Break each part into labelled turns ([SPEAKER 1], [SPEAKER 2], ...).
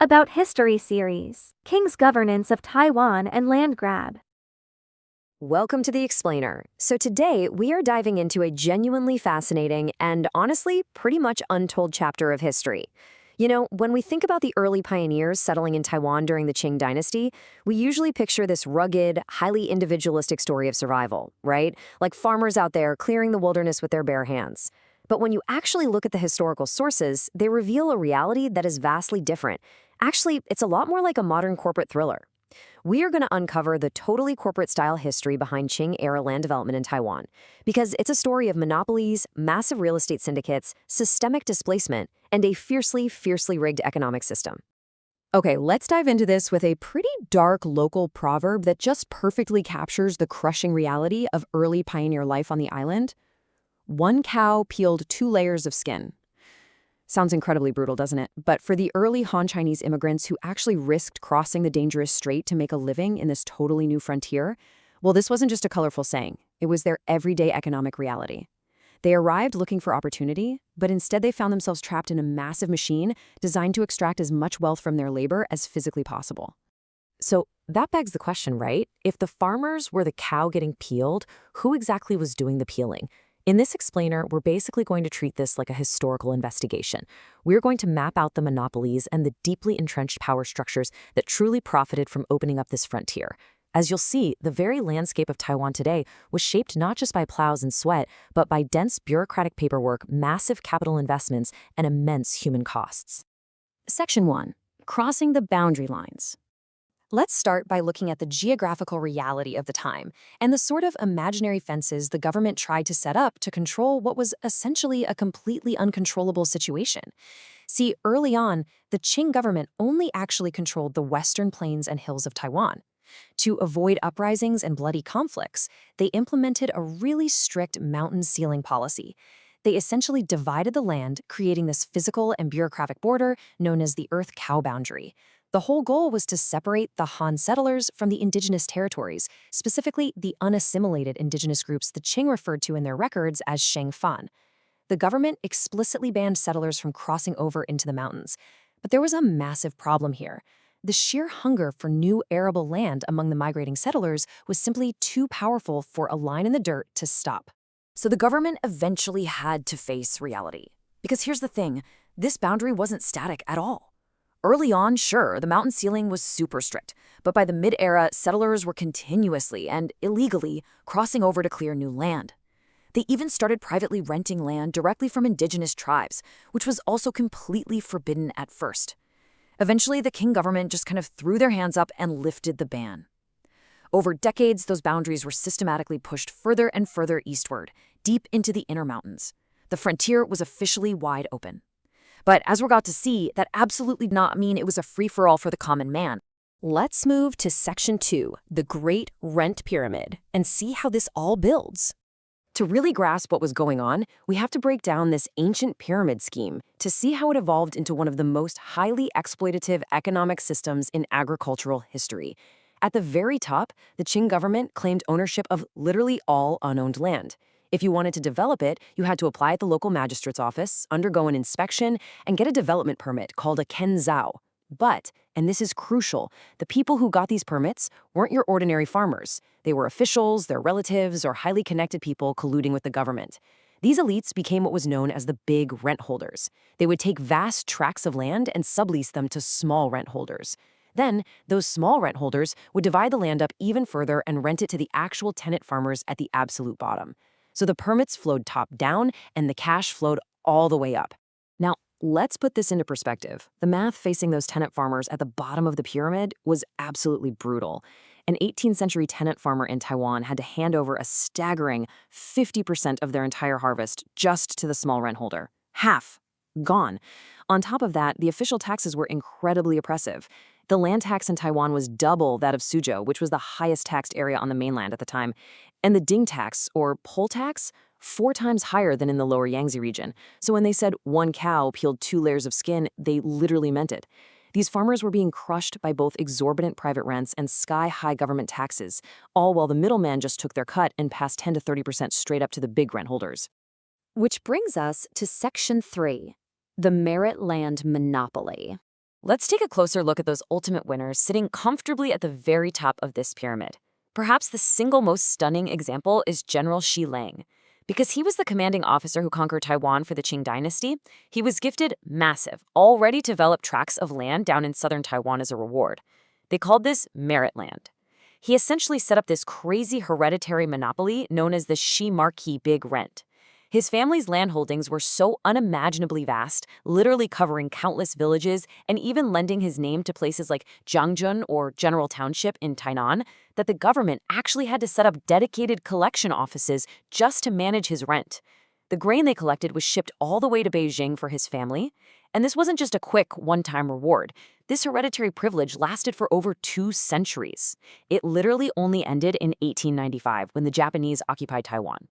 [SPEAKER 1] About History series, Qing's governance of Taiwan and land grab.
[SPEAKER 2] Welcome to The Explainer. So today, we are diving into a genuinely fascinating and honestly pretty much untold chapter of history. You know, when we think about the early pioneers settling in Taiwan during the Qing dynasty, we usually picture this rugged, highly individualistic story of survival, right? Like farmers out there clearing the wilderness with their bare hands. But when you actually look at the historical sources, they reveal a reality that is vastly different. Actually, it's a lot more like a modern corporate thriller. We are going to uncover the totally corporate-style history behind Qing-era land development in Taiwan, because it's a story of monopolies, massive real estate syndicates, systemic displacement, and a fiercely rigged economic system. Okay, let's dive into this with a pretty dark local proverb that just perfectly captures the crushing reality of early pioneer life on the island. One cow peeled 2 layers of skin. Sounds incredibly brutal, doesn't it? But for the early Han Chinese immigrants who actually risked crossing the dangerous strait to make a living in this totally new frontier, well, this wasn't just a colorful saying. It was their everyday economic reality. They arrived looking for opportunity, but instead they found themselves trapped in a massive machine designed to extract as much wealth from their labor as physically possible. So that begs the question, right? If the farmers were the cow getting peeled, who exactly was doing the peeling? In this explainer, we're basically going to treat this like a historical investigation. We're going to map out the monopolies and the deeply entrenched power structures that truly profited from opening up this frontier. As you'll see, the very landscape of Taiwan today was shaped not just by plows and sweat, but by dense bureaucratic paperwork, massive capital investments, and immense human costs. Section 1. Crossing the boundary lines. Let's start by looking at the geographical reality of the time and the sort of imaginary fences the government tried to set up to control what was essentially a completely uncontrollable situation. See, early on, the Qing government only actually controlled the western plains and hills of Taiwan. To avoid uprisings and bloody conflicts, they implemented a really strict mountain ceiling policy. They essentially divided the land, creating this physical and bureaucratic border known as the Earth-Cow boundary. The whole goal was to separate the Han settlers from the indigenous territories, specifically the unassimilated indigenous groups the Qing referred to in their records as Shengfan. The government explicitly banned settlers from crossing over into the mountains. But there was a massive problem here. The sheer hunger for new arable land among the migrating settlers was simply too powerful for a line in the dirt to stop. So the government eventually had to face reality. Because here's the thing, this boundary wasn't static at all. Early on, sure, the mountain ceiling was super strict, but by the mid-era, settlers were continuously and illegally crossing over to clear new land. They even started privately renting land directly from indigenous tribes, which was also completely forbidden at first. Eventually, the Qing government just kind of threw their hands up and lifted the ban. Over decades, those boundaries were systematically pushed further and further eastward, deep into the inner mountains. The frontier was officially wide open. But as we're about to see, that absolutely did not mean it was a free-for-all for the common man. Let's move to Section 2, the Great Rent Pyramid, and see how this all builds. To really grasp what was going on, we have to break down this ancient pyramid scheme to see how it evolved into one of the most highly exploitative economic systems in agricultural history. At the very top, the Qing government claimed ownership of literally all unowned land. If you wanted to develop it, you had to apply at the local magistrate's office, undergo an inspection, and get a development permit called a kenzao. But, and this is crucial, the people who got these permits weren't your ordinary farmers. They were officials, their relatives, or highly connected people colluding with the government. These elites became what was known as the big rent holders. They would take vast tracts of land and sublease them to small rent holders. Then, those small rent holders would divide the land up even further and rent it to the actual tenant farmers at the absolute bottom. So the permits flowed top down and the cash flowed all the way up. Now, let's put this into perspective. The math facing those tenant farmers at the bottom of the pyramid was absolutely brutal. An 18th century tenant farmer in Taiwan had to hand over a staggering 50% of their entire harvest just to the small rent holder. Half. Gone. On top of that, the official taxes were incredibly oppressive. The land tax in Taiwan was double that of Suzhou, which was the highest taxed area on the mainland at the time. And the ding tax, or poll tax, 4 times higher than in the lower Yangtze region. So when they said one cow peeled 2 layers of skin, they literally meant it. These farmers were being crushed by both exorbitant private rents and sky-high government taxes, all while the middleman just took their cut and passed 10 to 30% straight up to the big rent holders. Which brings us to Section 3, the merit land monopoly. Let's take a closer look at those ultimate winners sitting comfortably at the very top of this pyramid. Perhaps the single most stunning example is General Shi Lang. Because he was the commanding officer who conquered Taiwan for the Qing dynasty, he was gifted massive, already developed tracts of land down in southern Taiwan as a reward. They called this merit land. He essentially set up this crazy hereditary monopoly known as the Shi Marquis Big Rent. His family's landholdings were so unimaginably vast, literally covering countless villages and even lending his name to places like Jiangjun or General Township in Tainan, that the government actually had to set up dedicated collection offices just to manage his rent. The grain they collected was shipped all the way to Beijing for his family, and this wasn't just a quick, one-time reward. This hereditary privilege lasted for over 2 centuries. It literally only ended in 1895 when the Japanese occupied Taiwan.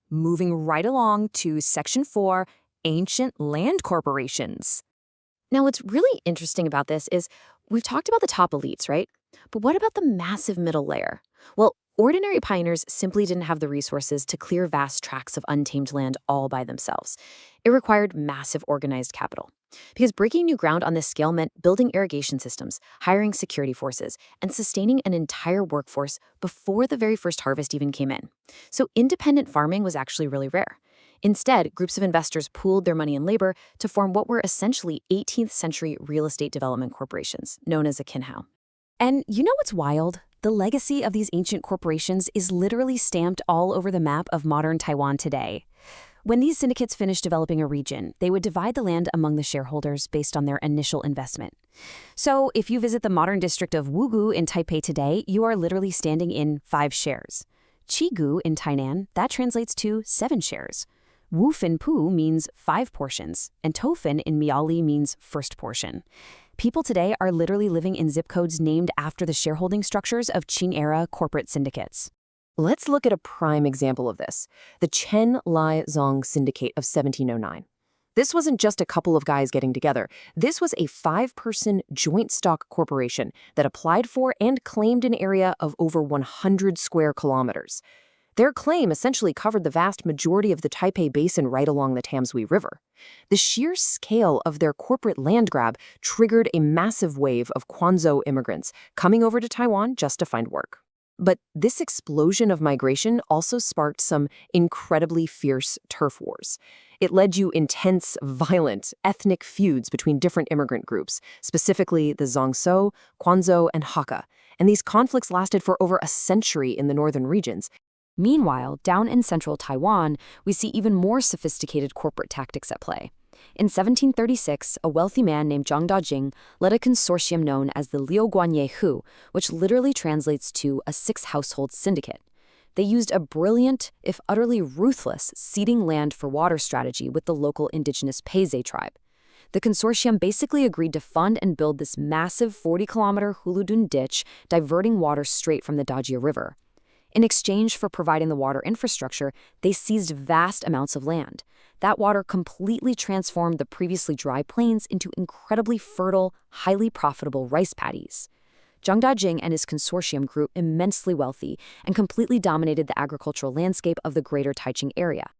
[SPEAKER 2] Moving right along to Section 4, Ancient Land Corporations. Now, what's really interesting about this is we've talked about the top elites, right? But what about the massive middle layer? Well, ordinary pioneers simply didn't have the resources to clear vast tracts of untamed land all by themselves. It required massive organized capital. Because breaking new ground on this scale meant building irrigation systems, hiring security forces, and sustaining an entire workforce before the very first harvest even came in. So independent farming was actually really rare. Instead, groups of investors pooled their money and labor to form what were essentially 18th century real estate development corporations, known as a kinhao. And you know what's wild? The legacy of these ancient corporations is literally stamped all over the map of modern Taiwan today. When these syndicates finished developing a region, they would divide the land among the shareholders based on their initial investment. So if you visit the modern district of Wugu in Taipei today, you are literally standing in 5 shares. Chigu in Tainan, that translates to 7 shares. Wufenpu means 5 portions, and Tofen in Miaoli means first portion. People today are literally living in zip codes named after the shareholding structures of Qing-era corporate syndicates. Let's look at a prime example of this, the Chen Lai Zong Syndicate of 1709. This wasn't just a couple of guys getting together. This was a 5-person joint stock corporation that applied for and claimed an area of over 100 square kilometers. Their claim essentially covered the vast majority of the Taipei Basin right along the Tamsui River. The sheer scale of their corporate land grab triggered a massive wave of Quanzhou immigrants coming over to Taiwan just to find work. But this explosion of migration also sparked some incredibly fierce turf wars. It led to intense, violent, ethnic feuds between different immigrant groups, specifically the Zongzhou, Quanzhou, and Hakka, and these conflicts lasted for over a century in the northern regions. Meanwhile, down in central Taiwan, we see even more sophisticated corporate tactics at play. In 1736, a wealthy man named Zhang Dajing led a consortium known as the Liu Guanye Hu, which literally translates to a 6-household syndicate. They used a brilliant, if utterly ruthless, ceding land for water strategy with the local indigenous Peizhe tribe. The consortium basically agreed to fund and build this massive 40-kilometer Huludun ditch, diverting water straight from the Dajia River. In exchange for providing the water infrastructure, they seized vast amounts of land. That water completely transformed the previously dry plains into incredibly fertile, highly profitable rice paddies. Zhang Dajing and his consortium grew immensely wealthy and completely dominated the agricultural landscape of the greater Taichung area.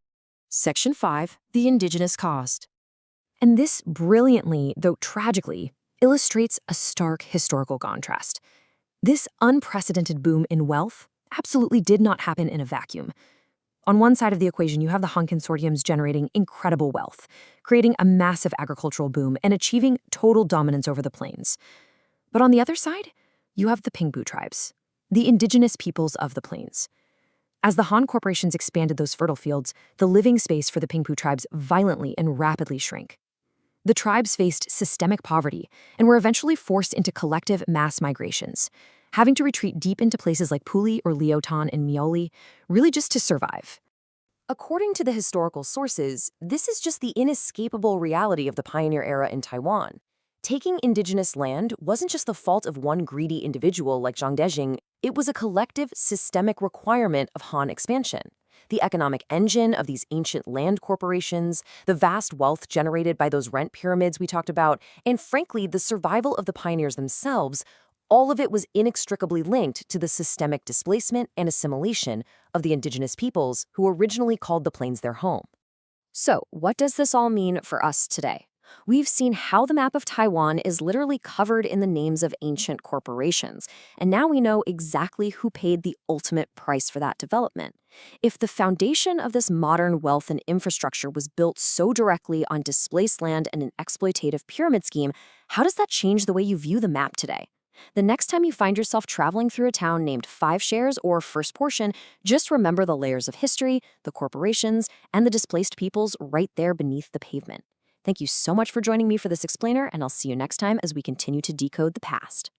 [SPEAKER 2] Section 5, the indigenous cost. And this brilliantly, though tragically, illustrates a stark historical contrast. This unprecedented boom in wealth absolutely did not happen in a vacuum. On one side of the equation, you have the Han consortiums generating incredible wealth, creating a massive agricultural boom and achieving total dominance over the plains. But on the other side, you have the Pingbu tribes, the indigenous peoples of the plains. As the Han corporations expanded those fertile fields, the living space for the Pingbu tribes violently and rapidly shrank. The tribes faced systemic poverty and were eventually forced into collective mass migrations, having to retreat deep into places like Puli or Liutan and Miaoli, really just to survive. According to the historical sources, this is just the inescapable reality of the pioneer era in Taiwan. Taking indigenous land wasn't just the fault of one greedy individual like Zhang Dejing, it was a collective, systemic requirement of Han expansion. The economic engine of these ancient land corporations, the vast wealth generated by those rent pyramids we talked about, and frankly, the survival of the pioneers themselves, all of it was inextricably linked to the systemic displacement and assimilation of the indigenous peoples who originally called the plains their home. So, what does this all mean for us today? We've seen how the map of Taiwan is literally covered in the names of ancient corporations, and now we know exactly who paid the ultimate price for that development. If the foundation of this modern wealth and infrastructure was built so directly on displaced land and an exploitative pyramid scheme, how does that change the way you view the map today? The next time you find yourself traveling through a town named Five Shares or First Portion, just remember the layers of history, the corporations, and the displaced peoples right there beneath the pavement. Thank you so much for joining me for this explainer, and I'll see you next time as we continue to decode the past.